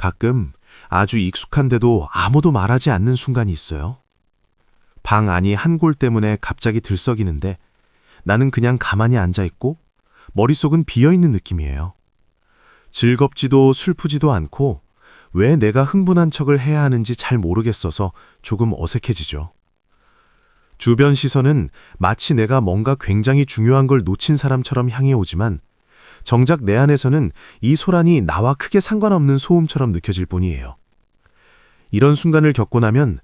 가끔 아주 익숙한데도 아무도 말하지 않는 순간이 있어요. 방 안이 한 골 때문에 갑자기 들썩이는데 나는 그냥 가만히 앉아있고 머릿속은 비어있는 느낌이에요. 즐겁지도 슬프지도 않고 왜 내가 흥분한 척을 해야 하는지 잘 모르겠어서 조금 어색해지죠. 주변 시선은 마치 내가 뭔가 굉장히 중요한 걸 놓친 사람처럼 향해 오지만 정작 내 안에서는 이 소란이 나와 크게 상관없는 소음처럼 느껴질 뿐이에요. 이런 순간을 겪고 나면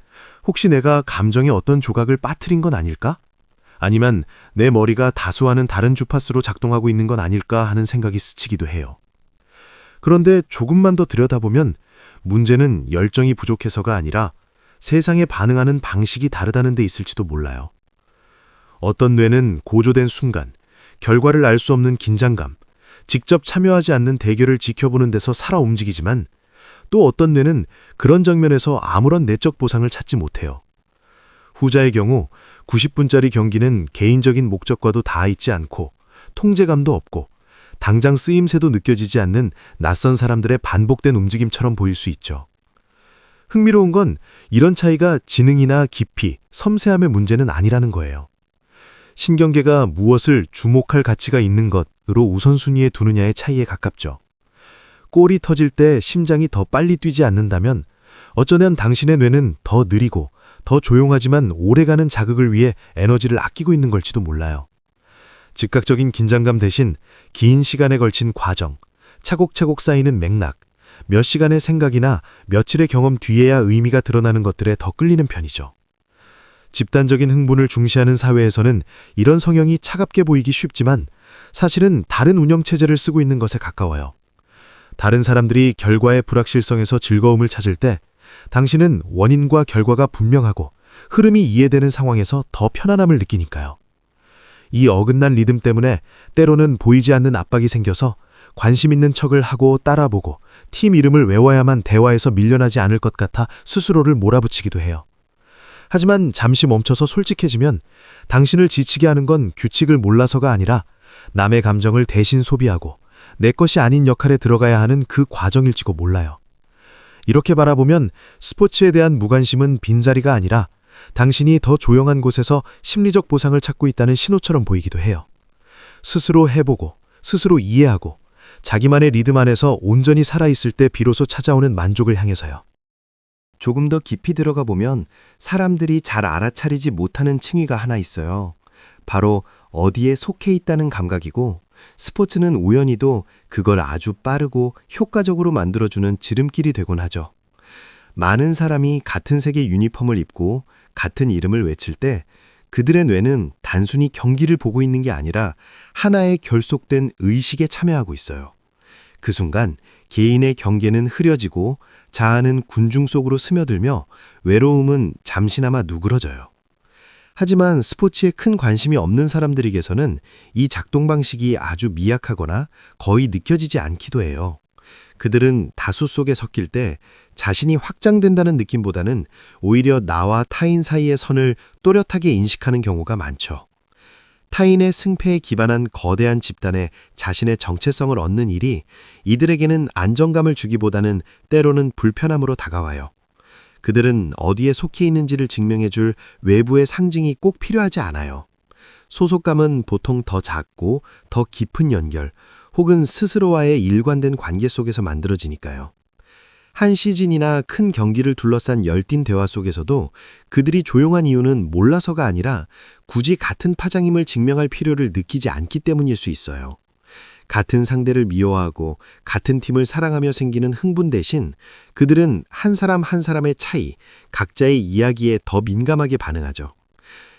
혹시 내가 감정의 어떤 조각을 빠뜨린 건 아닐까? 아니면 내 머리가 다수와는 다른 주파수로 작동하고 있는 건 아닐까 하는 생각이 스치기도 해요. 그런데 조금만 더 들여다보면 문제는 열정이 부족해서가 아니라 세상에 반응하는 방식이 다르다는 데 있을지도 몰라요. 어떤 뇌는 고조된 순간, 결과를 알 수 없는 긴장감, 직접 참여하지 않는 대결을 지켜보는 데서 살아 움직이지만 또 어떤 뇌는 그런 장면에서 아무런 내적 보상을 찾지 못해요. 후자의 경우 90분짜리 경기는 개인적인 목적과도 닿아 있지 않고 통제감도 없고 당장 쓰임새도 느껴지지 않는 낯선 사람들의 반복된 움직임처럼 보일 수 있죠. 흥미로운 건 이런 차이가 지능이나 깊이, 섬세함의 문제는 아니라는 거예요. 신경계가 무엇을 주목할 가치가 있는 것으로 우선순위에 두느냐의 차이에 가깝죠. 골이 터질 때 심장이 더 빨리 뛰지 않는다면 어쩌면 당신의 뇌는 더 느리고 더 조용하지만 오래가는 자극을 위해 에너지를 아끼고 있는 걸지도 몰라요. 즉각적인 긴장감 대신 긴 시간에 걸친 과정, 차곡차곡 쌓이는 맥락, 몇 시간의 생각이나 며칠의 경험 뒤에야 의미가 드러나는 것들에 더 끌리는 편이죠. 집단적인 흥분을 중시하는 사회에서는 이런 성향이 차갑게 보이기 쉽지만 사실은 다른 운영체제를 쓰고 있는 것에 가까워요. 다른 사람들이 결과의 불확실성에서 즐거움을 찾을 때 당신은 원인과 결과가 분명하고 흐름이 이해되는 상황에서 더 편안함을 느끼니까요. 이 어긋난 리듬 때문에 때로는 보이지 않는 압박이 생겨서 관심 있는 척을 하고 따라보고 팀 이름을 외워야만 대화에서 밀려나지 않을 것 같아 스스로를 몰아붙이기도 해요. 하지만 잠시 멈춰서 솔직해지면 당신을 지치게 하는 건 규칙을 몰라서가 아니라 남의 감정을 대신 소비하고 내 것이 아닌 역할에 들어가야 하는 그 과정일지도 몰라요. 이렇게 바라보면 스포츠에 대한 무관심은 빈자리가 아니라 당신이 더 조용한 곳에서 심리적 보상을 찾고 있다는 신호처럼 보이기도 해요. 스스로 해보고 스스로 이해하고 자기만의 리듬 안에서 온전히 살아있을 때 비로소 찾아오는 만족을 향해서요. 조금 더 깊이 들어가 보면 사람들이 잘 알아차리지 못하는 층위가 하나 있어요. 바로 어디에 속해 있다는 감각이고 스포츠는 우연히도 그걸 아주 빠르고 효과적으로 만들어주는 지름길이 되곤 하죠. 많은 사람이 같은 색의 유니폼을 입고 같은 이름을 외칠 때 그들의 뇌는 단순히 경기를 보고 있는 게 아니라 하나의 결속된 의식에 참여하고 있어요. 그 순간 개인의 경계는 흐려지고 자아는 군중 속으로 스며들며 외로움은 잠시나마 누그러져요. 하지만 스포츠에 큰 관심이 없는 사람들에게서는 이 작동 방식이 아주 미약하거나 거의 느껴지지 않기도 해요. 그들은 다수 속에 섞일 때 자신이 확장된다는 느낌보다는 오히려 나와 타인 사이의 선을 또렷하게 인식하는 경우가 많죠. 타인의 승패에 기반한 거대한 집단에 자신의 정체성을 얻는 일이 이들에게는 안정감을 주기보다는 때로는 불편함으로 다가와요. 그들은 어디에 속해 있는지를 증명해줄 외부의 상징이 꼭 필요하지 않아요. 소속감은 보통 더 작고 더 깊은 연결, 혹은 스스로와의 일관된 관계 속에서 만들어지니까요. 한 시즌이나 큰 경기를 둘러싼 열띤 대화 속에서도 그들이 조용한 이유는 몰라서가 아니라 굳이 같은 파장임을 증명할 필요를 느끼지 않기 때문일 수 있어요. 같은 상대를 미워하고 같은 팀을 사랑하며 생기는 흥분 대신 그들은 한 사람 한 사람의 차이, 각자의 이야기에 더 민감하게 반응하죠.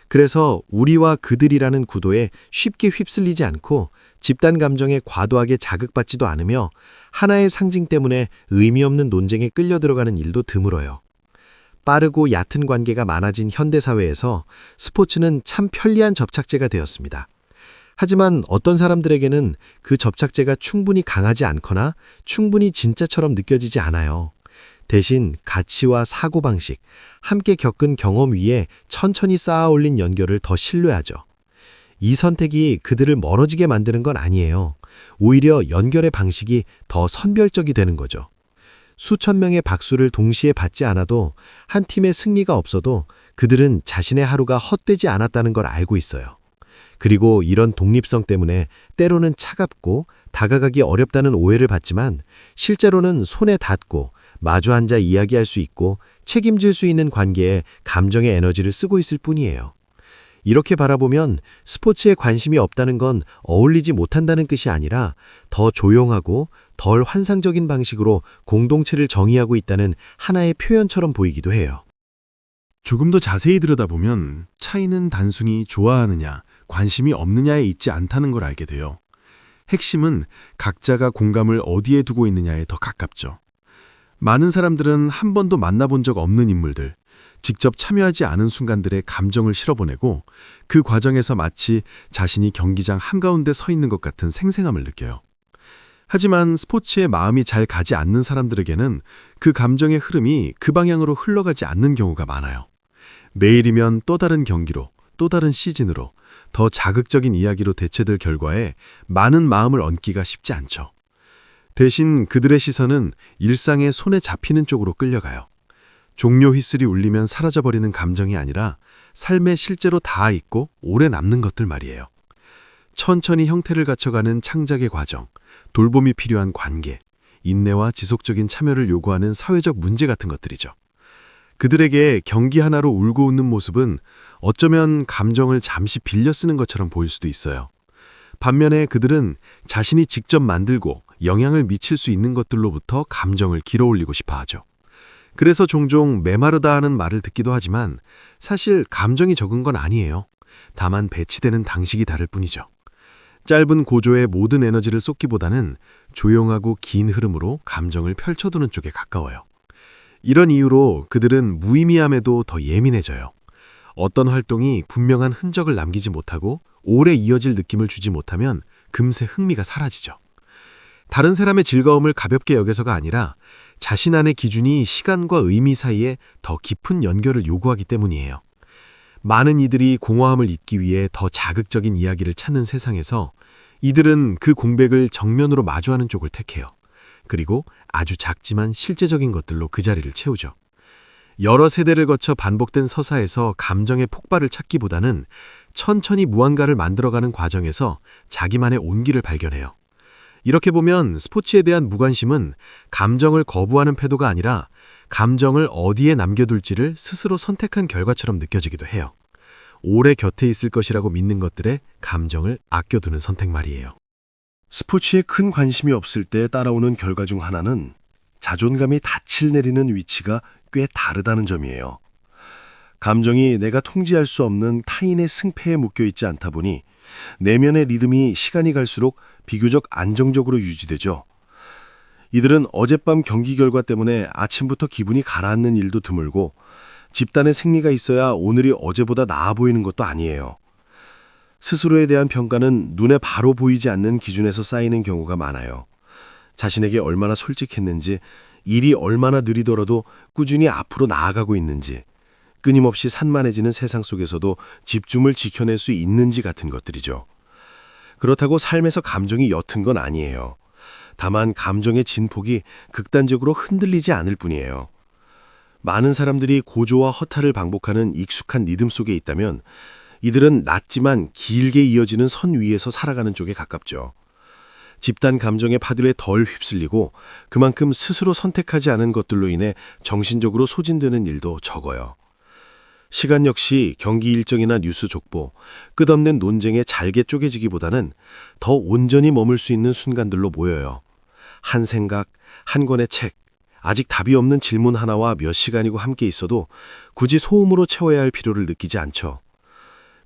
그래서 우리와 그들이라는 구도에 쉽게 휩쓸리지 않고 집단 감정에 과도하게 자극받지도 않으며 하나의 상징 때문에 의미 없는 논쟁에 끌려 들어가는 일도 드물어요. 빠르고 얕은 관계가 많아진 현대사회에서 스포츠는 참 편리한 접착제가 되었습니다. 하지만 어떤 사람들에게는 그 접착제가 충분히 강하지 않거나 충분히 진짜처럼 느껴지지 않아요. 대신 가치와 사고방식, 함께 겪은 경험 위에 천천히 쌓아 올린 연결을 더 신뢰하죠. 이 선택이 그들을 멀어지게 만드는 건 아니에요. 오히려 연결의 방식이 더 선별적이 되는 거죠. 수천 명의 박수를 동시에 받지 않아도 한 팀의 승리가 없어도 그들은 자신의 하루가 헛되지 않았다는 걸 알고 있어요. 그리고 이런 독립성 때문에 때로는 차갑고 다가가기 어렵다는 오해를 받지만 실제로는 손에 닿고 마주 앉아 이야기할 수 있고 책임질 수 있는 관계에 감정의 에너지를 쓰고 있을 뿐이에요. 이렇게 바라보면 스포츠에 관심이 없다는 건 어울리지 못한다는 뜻이 아니라 더 조용하고 덜 환상적인 방식으로 공동체를 정의하고 있다는 하나의 표현처럼 보이기도 해요. 조금 더 자세히 들여다보면 차이는 단순히 좋아하느냐, 관심이 없느냐에 있지 않다는 걸 알게 돼요. 핵심은 각자가 공감을 어디에 두고 있느냐에 더 가깝죠. 많은 사람들은 한 번도 만나본 적 없는 인물들, 직접 참여하지 않은 순간들의 감정을 실어보내고 그 과정에서 마치 자신이 경기장 한가운데 서 있는 것 같은 생생함을 느껴요. 하지만 스포츠에 마음이 잘 가지 않는 사람들에게는 그 감정의 흐름이 그 방향으로 흘러가지 않는 경우가 많아요. 매일이면 또 다른 경기로, 또 다른 시즌으로, 더 자극적인 이야기로 대체될 결과에 많은 마음을 얹기가 쉽지 않죠. 대신 그들의 시선은 일상의 손에 잡히는 쪽으로 끌려가요. 종료 휘슬이 울리면 사라져버리는 감정이 아니라 삶에 실제로 닿아 있고 오래 남는 것들 말이에요. 천천히 형태를 갖춰가는 창작의 과정, 돌봄이 필요한 관계, 인내와 지속적인 참여를 요구하는 사회적 문제 같은 것들이죠. 그들에게 경기 하나로 울고 웃는 모습은 어쩌면 감정을 잠시 빌려 쓰는 것처럼 보일 수도 있어요. 반면에 그들은 자신이 직접 만들고 영향을 미칠 수 있는 것들로부터 감정을 길어올리고 싶어 하죠. 그래서 종종 메마르다 하는 말을 듣기도 하지만 사실 감정이 적은 건 아니에요. 다만 배치되는 방식이 다를 뿐이죠. 짧은 고조에 모든 에너지를 쏟기보다는 조용하고 긴 흐름으로 감정을 펼쳐두는 쪽에 가까워요. 이런 이유로 그들은 무의미함에도 더 예민해져요. 어떤 활동이 분명한 흔적을 남기지 못하고 오래 이어질 느낌을 주지 못하면 금세 흥미가 사라지죠. 다른 사람의 즐거움을 가볍게 여겨서가 아니라 자신 안의 기준이 시간과 의미 사이에 더 깊은 연결을 요구하기 때문이에요. 많은 이들이 공허함을 잊기 위해 더 자극적인 이야기를 찾는 세상에서 이들은 그 공백을 정면으로 마주하는 쪽을 택해요. 그리고 아주 작지만 실제적인 것들로 그 자리를 채우죠. 여러 세대를 거쳐 반복된 서사에서 감정의 폭발을 찾기보다는 천천히 무언가를 만들어가는 과정에서 자기만의 온기를 발견해요. 이렇게 보면 스포츠에 대한 무관심은 감정을 거부하는 태도가 아니라 감정을 어디에 남겨둘지를 스스로 선택한 결과처럼 느껴지기도 해요. 오래 곁에 있을 것이라고 믿는 것들에 감정을 아껴두는 선택 말이에요. 스포츠에 큰 관심이 없을 때 따라오는 결과 중 하나는 자존감이 닻을 내리는 위치가 꽤 다르다는 점이에요. 감정이 내가 통제할 수 없는 타인의 승패에 묶여있지 않다 보니 내면의 리듬이 시간이 갈수록 비교적 안정적으로 유지되죠. 이들은 어젯밤 경기 결과 때문에 아침부터 기분이 가라앉는 일도 드물고 집단의 승리가 있어야 오늘이 어제보다 나아 보이는 것도 아니에요. 스스로에 대한 평가는 눈에 바로 보이지 않는 기준에서 쌓이는 경우가 많아요. 자신에게 얼마나 솔직했는지, 일이 얼마나 느리더라도 꾸준히 앞으로 나아가고 있는지, 끊임없이 산만해지는 세상 속에서도 집중을 지켜낼 수 있는지 같은 것들이죠. 그렇다고 삶에서 감정이 옅은 건 아니에요. 다만 감정의 진폭이 극단적으로 흔들리지 않을 뿐이에요. 많은 사람들이 고조와 허탈을 반복하는 익숙한 리듬 속에 있다면 이들은 낮지만 길게 이어지는 선 위에서 살아가는 쪽에 가깝죠. 집단 감정의 파도에 덜 휩쓸리고 그만큼 스스로 선택하지 않은 것들로 인해 정신적으로 소진되는 일도 적어요. 시간 역시 경기 일정이나 뉴스 족보, 끝없는 논쟁에 잘게 쪼개지기보다는 더 온전히 머물 수 있는 순간들로 모여요. 한 생각, 한 권의 책, 아직 답이 없는 질문 하나와 몇 시간이고 함께 있어도 굳이 소음으로 채워야 할 필요를 느끼지 않죠.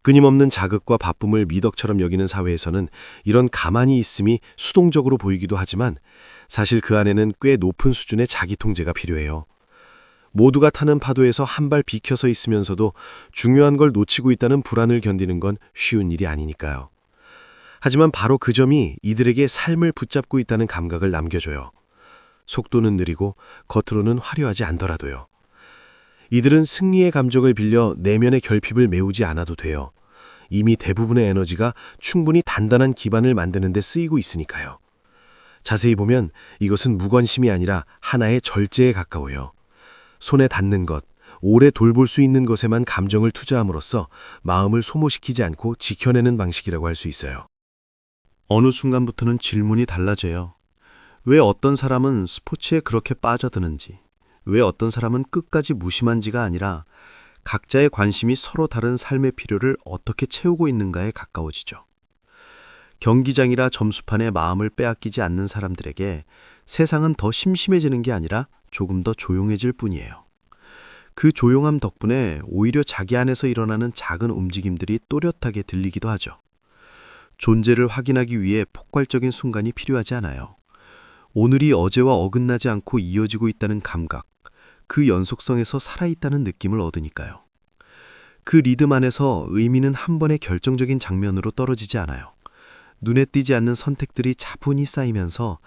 끊임없는 자극과 바쁨을 미덕처럼 여기는 사회에서는 이런 가만히 있음이 수동적으로 보이기도 하지만 사실 그 안에는 꽤 높은 수준의 자기 통제가 필요해요. 모두가 타는 파도에서 한 발 비켜서 있으면서도 중요한 걸 놓치고 있다는 불안을 견디는 건 쉬운 일이 아니니까요. 하지만 바로 그 점이 이들에게 삶을 붙잡고 있다는 감각을 남겨줘요. 속도는 느리고 겉으로는 화려하지 않더라도요. 이들은 승리의 감정을 빌려 내면의 결핍을 메우지 않아도 돼요. 이미 대부분의 에너지가 충분히 단단한 기반을 만드는 데 쓰이고 있으니까요. 자세히 보면 이것은 무관심이 아니라 하나의 절제에 가까워요. 손에 닿는 것, 오래 돌볼 수 있는 것에만 감정을 투자함으로써 마음을 소모시키지 않고 지켜내는 방식이라고 할 수 있어요. 어느 순간부터는 질문이 달라져요. 왜 어떤 사람은 스포츠에 그렇게 빠져드는지, 왜 어떤 사람은 끝까지 무심한지가 아니라 각자의 관심이 서로 다른 삶의 필요를 어떻게 채우고 있는가에 가까워지죠. 경기장이라 점수판에 마음을 빼앗기지 않는 사람들에게 세상은 더 심심해지는 게 아니라 조금 더 조용해질 뿐이에요. 그 조용함 덕분에 오히려 자기 안에서 일어나는 작은 움직임들이 또렷하게 들리기도 하죠. 존재를 확인하기 위해 폭발적인 순간이 필요하지 않아요. 오늘이 어제와 어긋나지 않고 이어지고 있다는 감각, 그 연속성에서 살아있다는 느낌을 얻으니까요. 그 리듬 안에서 의미는 한 번의 결정적인 장면으로 떨어지지 않아요. 눈에 띄지 않는 선택들이 차분히 쌓이면서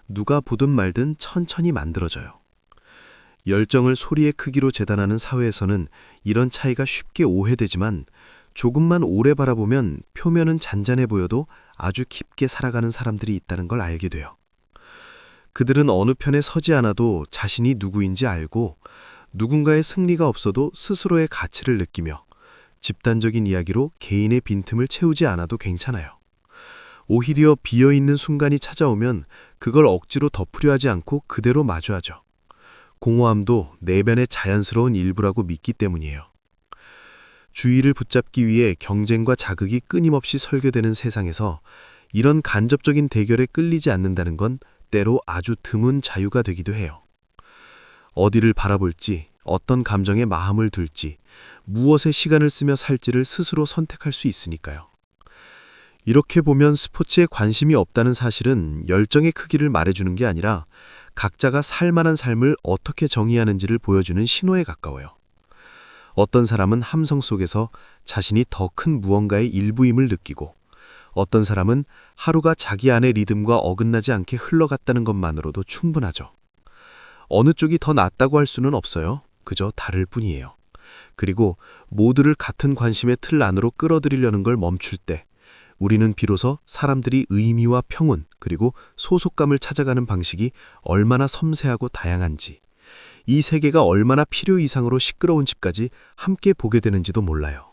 누가 보든 말든 천천히 만들어져요. 열정을 소리의 크기로 재단하는 사회에서는 이런 차이가 쉽게 오해되지만 조금만 오래 바라보면 표면은 잔잔해 보여도 아주 깊게 살아가는 사람들이 있다는 걸 알게 돼요. 그들은 어느 편에 서지 않아도 자신이 누구인지 알고 누군가의 승리가 없어도 스스로의 가치를 느끼며 집단적인 이야기로 개인의 빈틈을 채우지 않아도 괜찮아요. 오히려 비어있는 순간이 찾아오면 그걸 억지로 덮으려 하지 않고 그대로 마주하죠. 공허함도 내면의 자연스러운 일부라고 믿기 때문이에요. 주의를 붙잡기 위해 경쟁과 자극이 끊임없이 설계되는 세상에서 이런 간접적인 대결에 끌리지 않는다는 건 때로 아주 드문 자유가 되기도 해요. 어디를 바라볼지, 어떤 감정에 마음을 둘지, 무엇에 시간을 쓰며 살지를 스스로 선택할 수 있으니까요. 이렇게 보면 스포츠에 관심이 없다는 사실은 열정의 크기를 말해주는 게 아니라 각자가 살만한 삶을 어떻게 정의하는지를 보여주는 신호에 가까워요. 어떤 사람은 함성 속에서 자신이 더 큰 무언가의 일부임을 느끼고 어떤 사람은 하루가 자기 안의 리듬과 어긋나지 않게 흘러갔다는 것만으로도 충분하죠. 어느 쪽이 더 낫다고 할 수는 없어요. 그저 다를 뿐이에요. 그리고 모두를 같은 관심의 틀 안으로 끌어들이려는 걸 멈출 때 우리는 비로소 사람들이 의미와 평온 그리고 소속감을 찾아가는 방식이 얼마나 섬세하고 다양한지, 이 세계가 얼마나 필요 이상으로 시끄러운 집까지 함께 보게 되는지도 몰라요.